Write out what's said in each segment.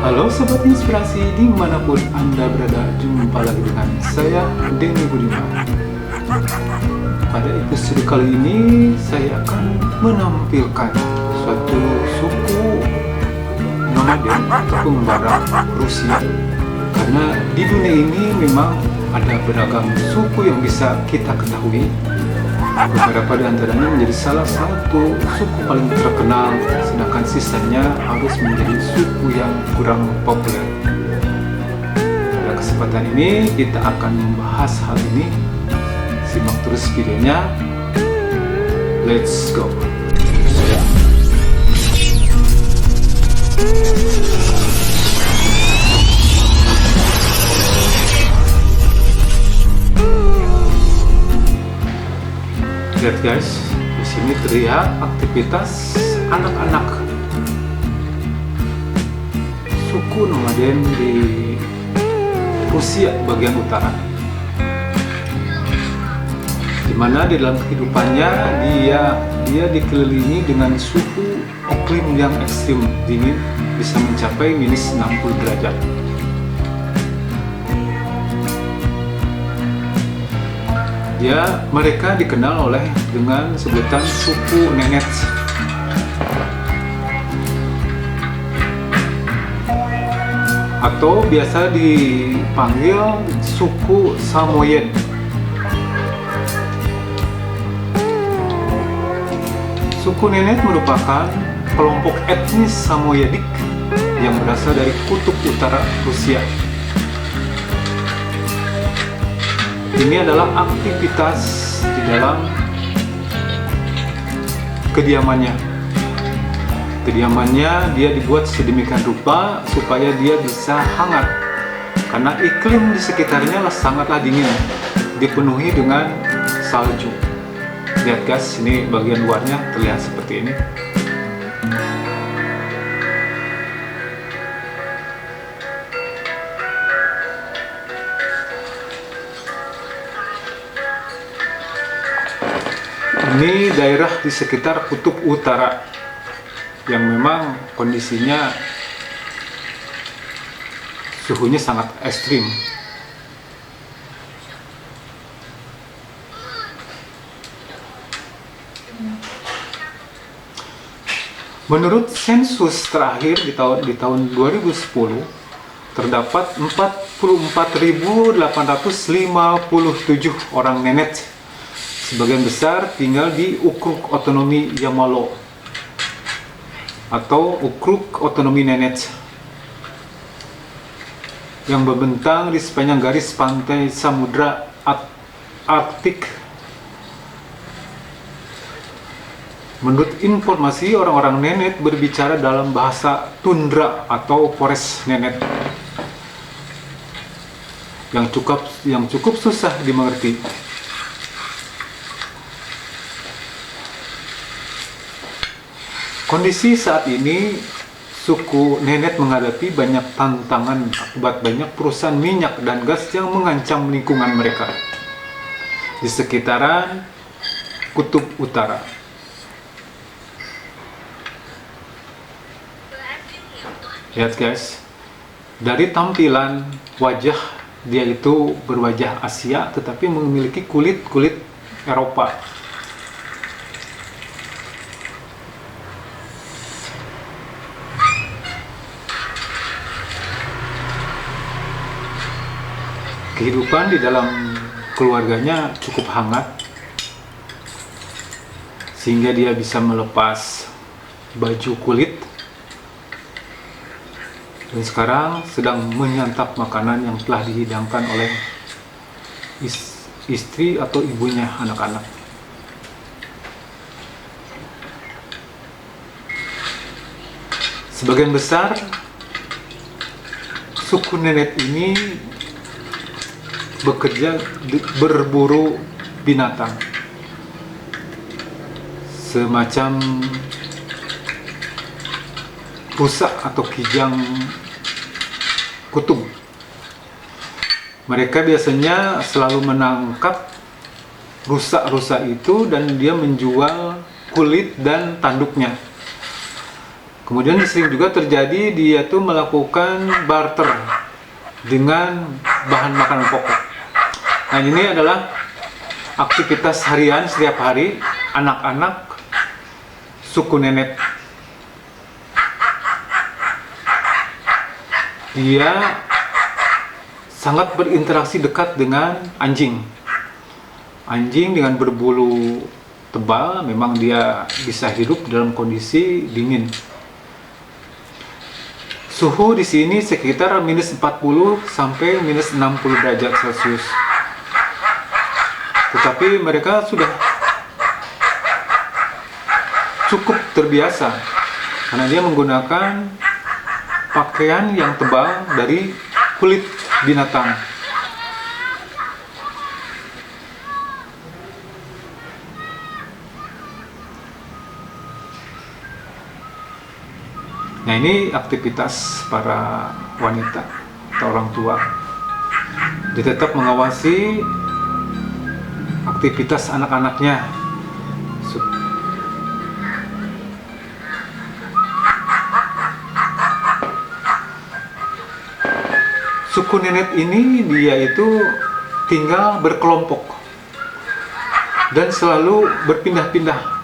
Halo Sobat Inspirasi, dimanapun Anda berada, jumpa lagi dengan saya, Denny Budiman. Pada episode kali ini, saya akan menampilkan suatu suku nomaden atau pengembara Rusia. Karena di dunia ini memang ada beragam suku yang bisa kita ketahui. Beberapa di antaranya menjadi salah satu suku paling terkenal, sedangkan sisanya harus menjadi suku yang kurang populer. Pada kesempatan ini kita akan membahas hal ini. Simak terus videonya. Let's go. Lihat guys, di sini terlihat aktivitas anak-anak suku nomaden di Rusia bagian utara, dimana di dalam kehidupannya dia dikelilingi dengan suhu iklim yang ekstrim dingin, bisa mencapai minus 60 derajat. Mereka dikenal dengan sebutan suku Nenets. Atau biasa dipanggil suku Samoyed. Suku Nenet merupakan kelompok etnis Samoyedik yang berasal dari kutub utara Rusia. Ini adalah aktivitas di dalam kediamannya. Kediamannya dia dibuat sedemikian rupa supaya dia bisa hangat, karena iklim di sekitarnya sangatlah dingin, dipenuhi dengan salju. Lihat guys, ini bagian luarnya terlihat seperti ini. Ini daerah di sekitar kutub utara yang memang kondisinya suhunya sangat ekstrim. Menurut sensus terakhir di tahun 2010, terdapat 44.857 orang Nenet. Sebagian besar tinggal di Okrug Otonomi Yamalo atau Okrug Otonomi Nenets yang membentang di sepanjang garis pantai Samudra Arktik. Menurut informasi, orang-orang Nenet berbicara dalam bahasa tundra atau forest Nenet yang cukup susah dimengerti. Kondisi saat ini, suku Nenet menghadapi banyak tantangan akibat banyak perusahaan minyak dan gas yang mengancam lingkungan mereka di sekitaran kutub utara. Lihat guys, dari tampilan wajah dia itu berwajah Asia tetapi memiliki kulit Eropa. Kehidupan di dalam keluarganya cukup hangat sehingga dia bisa melepas baju kulit dan sekarang sedang menyantap makanan yang telah dihidangkan oleh istri atau ibunya anak-anak. Sebagian besar suku Nenet ini bekerja berburu binatang semacam rusa atau kijang kutub. Mereka biasanya selalu menangkap rusa-rusa itu dan dia menjual kulit dan tanduknya. Kemudian sering juga terjadi dia tuh melakukan barter dengan bahan makanan pokok. Nah, ini adalah aktivitas harian setiap hari anak-anak suku Nenek. Dia sangat berinteraksi dekat dengan anjing. Anjing dengan berbulu tebal, memang dia bisa hidup dalam kondisi dingin. Suhu di sini sekitar minus 40 sampai minus 60 derajat Celcius. Tetapi mereka sudah cukup terbiasa karena dia menggunakan pakaian yang tebal dari kulit binatang. Nah, ini aktivitas para wanita atau orang tua. Dia tetap mengawasi aktivitas anak-anaknya. Suku Nenek ini dia itu tinggal berkelompok dan selalu berpindah-pindah.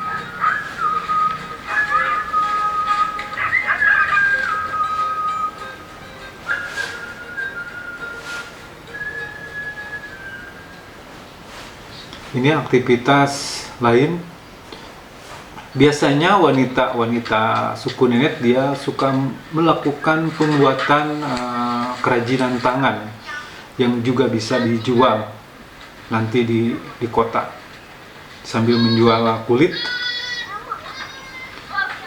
Ini aktivitas lain. Biasanya wanita-wanita suku Nenek dia suka melakukan pembuatan kerajinan tangan yang juga bisa dijual nanti di kota, sambil menjual kulit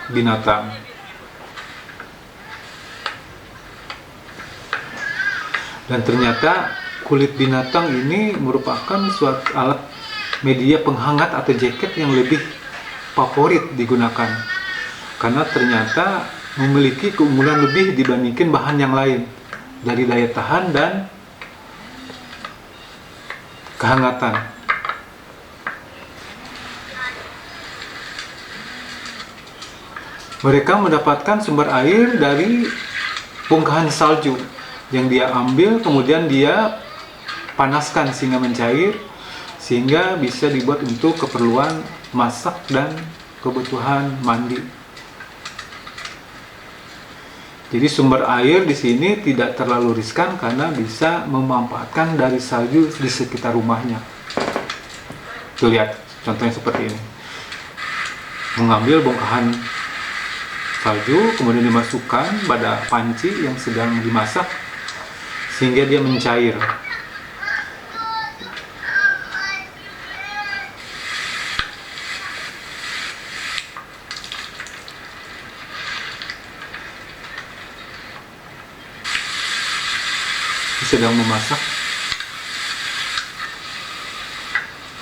binatang. Dan ternyata kulit binatang ini merupakan suatu alat media penghangat atau jaket yang lebih favorit digunakan karena ternyata memiliki keunggulan lebih dibandingkan bahan yang lain dari daya tahan dan kehangatan. Mereka mendapatkan sumber air dari bongkahan salju yang dia ambil, kemudian dia panaskan sehingga mencair, sehingga bisa dibuat untuk keperluan masak dan kebutuhan mandi. Jadi sumber air di sini tidak terlalu riskan karena bisa memanfaatkan dari salju di sekitar rumahnya. Tuh, lihat contohnya seperti ini. Mengambil bongkahan salju, kemudian dimasukkan pada panci yang sedang dimasak sehingga dia mencair. Sedang memasak.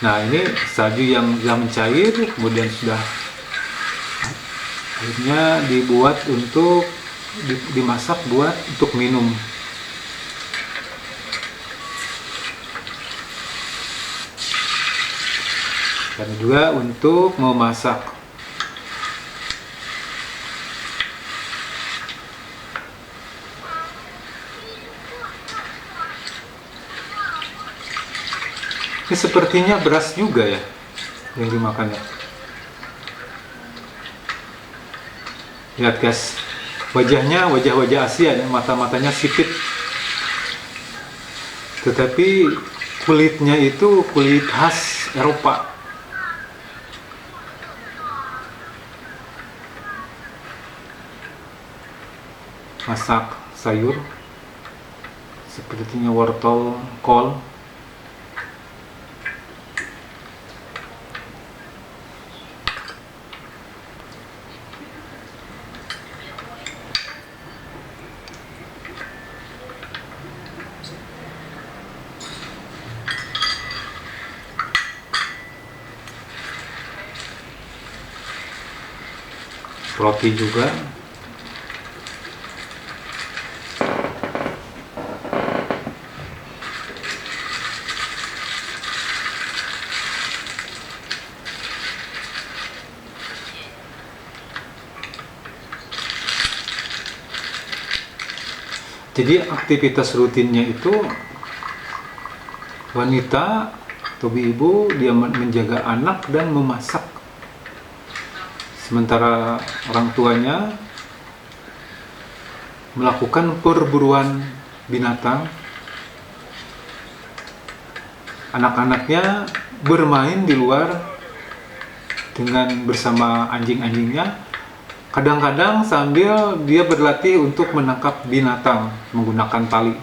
Nah, ini salju yang sudah mencair, kemudian sudah akhirnya dibuat untuk dimasak buat untuk minum. Dan juga untuk memasak. Ini sepertinya beras juga ya yang dimakannya. Lihat guys, wajahnya wajah-wajah Asia ya, mata-matanya sipit. Tetapi kulitnya itu kulit khas Eropa. Masak sayur sepertinya wortel, kol. Roti juga. Jadi aktivitas rutinnya itu wanita atau ibu dia menjaga anak dan memasak, sementara orang tuanya melakukan perburuan binatang. Anak-anaknya bermain di luar dengan bersama anjing-anjingnya, kadang-kadang sambil dia berlatih untuk menangkap binatang menggunakan tali.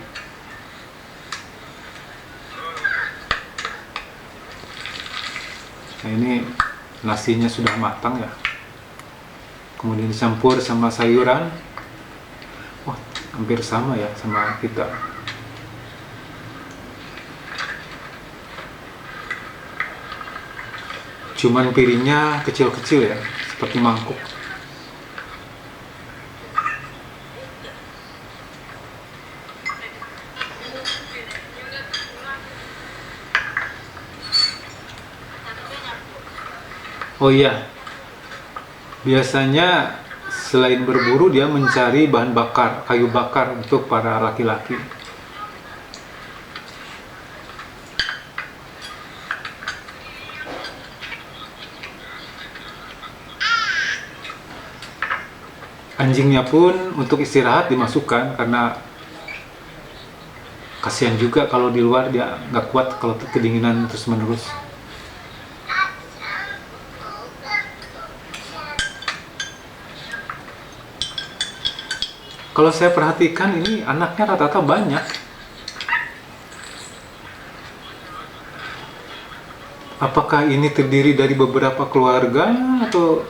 Nah, ini nasinya sudah matang ya, kemudian dicampur sama sayuran. Wah, hampir sama ya sama kita. Cuman piringnya kecil-kecil ya, seperti mangkuk. Oh iya, biasanya selain berburu dia mencari bahan bakar, kayu bakar untuk para laki-laki. Anjingnya pun untuk istirahat dimasukkan, karena kasihan juga kalau di luar dia nggak kuat kalau kedinginan terus menerus. Kalau saya perhatikan ini anaknya rata-rata banyak. Apakah ini terdiri dari beberapa keluarga atau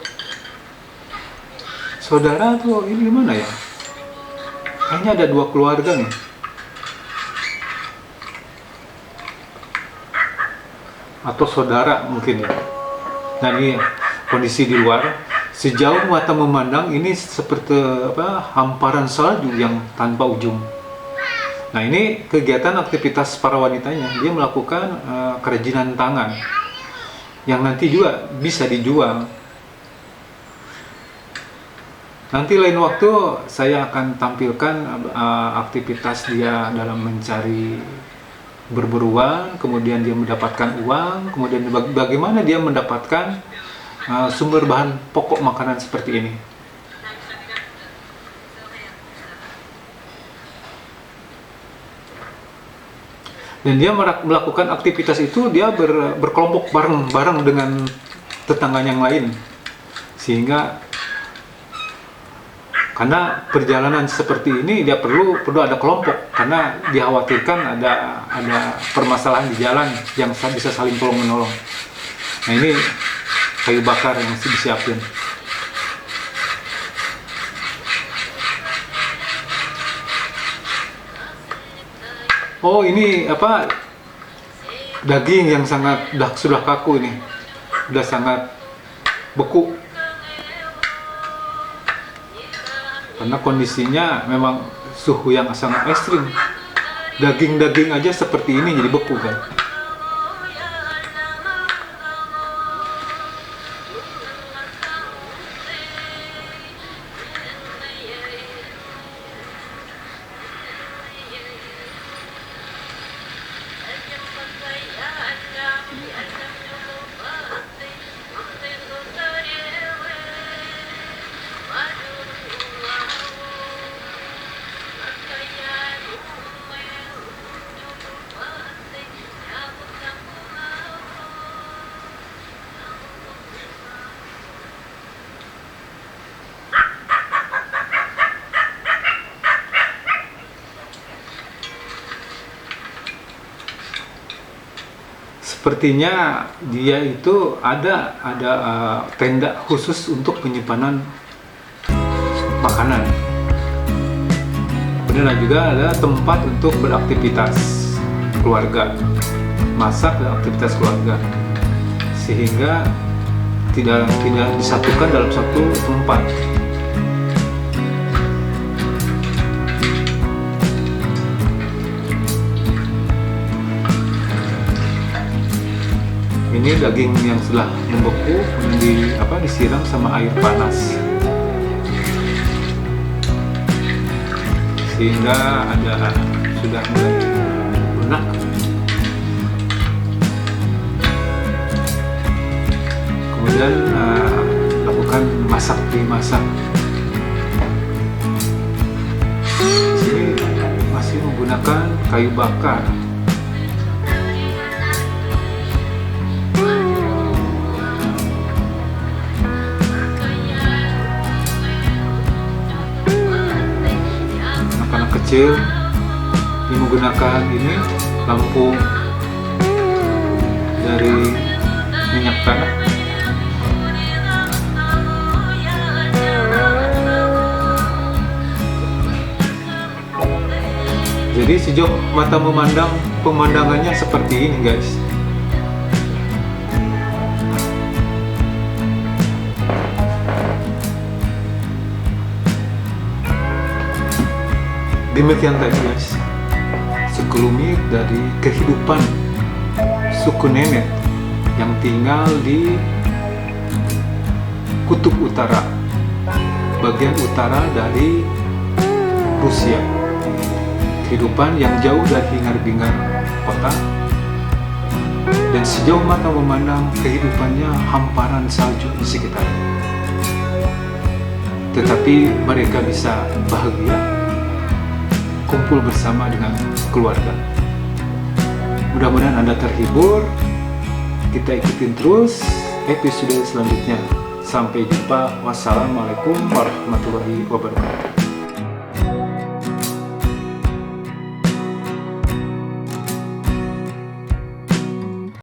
saudara, atau ini gimana ya? Kayaknya ada 2 keluarga nih. Atau saudara mungkin ya. Nah, ini kondisi di luar. Sejauh mata memandang ini seperti hamparan salju yang tanpa ujung. Nah, ini kegiatan aktivitas para wanitanya. Dia melakukan kerajinan tangan yang nanti juga bisa dijual. Nanti lain waktu saya akan tampilkan aktivitas dia dalam mencari berburuan, kemudian dia mendapatkan uang, kemudian bagaimana dia mendapatkan sumber bahan pokok makanan seperti ini. Dan dia melakukan aktivitas itu, dia berkelompok bareng-bareng dengan tetangga yang lain, sehingga karena perjalanan seperti ini dia perlu ada kelompok, karena dikhawatirkan ada permasalahan di jalan yang bisa saling tolong menolong. Nah, ini kayu bakar yang mesti disiapin. Oh, ini daging yang sudah kaku ini, sudah sangat beku. Karena kondisinya memang suhu yang sangat ekstrim. Daging-daging aja seperti ini jadi beku kan. Sepertinya dia itu ada tenda khusus untuk penyimpanan makanan. Kemudian juga ada tempat untuk beraktivitas keluarga, masak dan aktivitas keluarga, sehingga tidak disatukan dalam satu tempat. Ini daging yang sudah membeku, kemudian disiram sama air panas. sehingga ada sudah mulai lunak. Kemudian lakukan masak dimasak. Sini masih menggunakan kayu bakar. Anak-anak kecil ini menggunakan ini lampu dari minyak tanah. Jadi sejauh mata memandang, pemandangannya seperti ini guys. Demikian tadi guys, sekelumit dari kehidupan suku Nemet yang tinggal di kutub utara, bagian utara dari Rusia. Kehidupan yang jauh dari hingar-bingar kota, dan sejauh mata memandang kehidupannya hamparan salju di sekitarnya. Tetapi mereka bisa bahagia, kumpul bersama dengan keluarga. Mudah-mudahan Anda terhibur. Kita ikutin terus episode selanjutnya. Sampai jumpa. Wassalamualaikum warahmatullahi wabarakatuh.